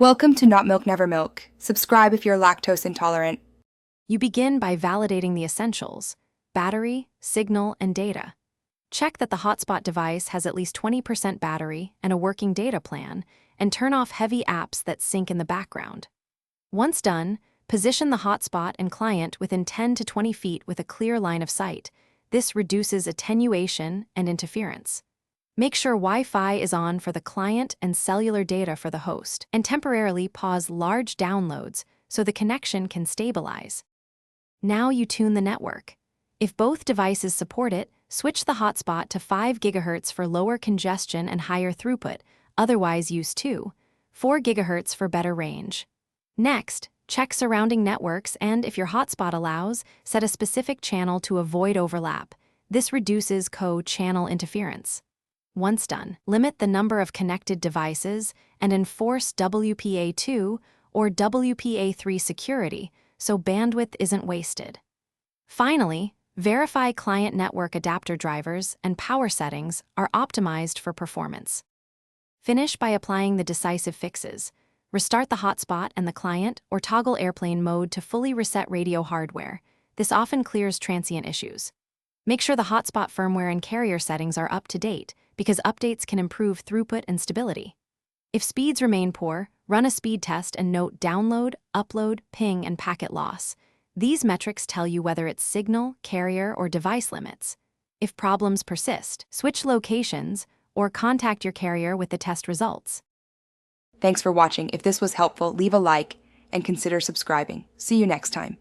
Welcome to Not Milk Never Milk. Subscribe if you're lactose intolerant. You begin by validating the essentials: battery, signal, and data. Check that the Hotspot device has at least 20% battery and a working data plan, and turn off heavy apps that sync in the background. Once done, position the Hotspot and client within 10 to 20 feet with a clear line of sight. This reduces attenuation and interference. Make sure Wi-Fi is on for the client and cellular data for the host, and temporarily pause large downloads so the connection can stabilize. Now you tune the network. If both devices support it, switch the hotspot to 5 GHz for lower congestion and higher throughput, otherwise use 4 GHz for better range. Next, check surrounding networks and, if your hotspot allows, set a specific channel to avoid overlap. This reduces co-channel interference. Once done, limit the number of connected devices and enforce WPA2 or WPA3 security so bandwidth isn't wasted. Finally, verify client network adapter drivers and power settings are optimized for performance. Finish by applying the decisive fixes. Restart the hotspot and the client, or toggle airplane mode to fully reset radio hardware. This often clears transient issues. Make sure the hotspot firmware and carrier settings are up to date, because updates can improve throughput and stability. If speeds remain poor, run a speed test and note download, upload, ping, and packet loss. These metrics tell you whether it's signal, carrier, or device limits. If problems persist, switch locations or contact your carrier with the test results. Thanks for watching. If this was helpful, leave a like and consider subscribing. See you next time.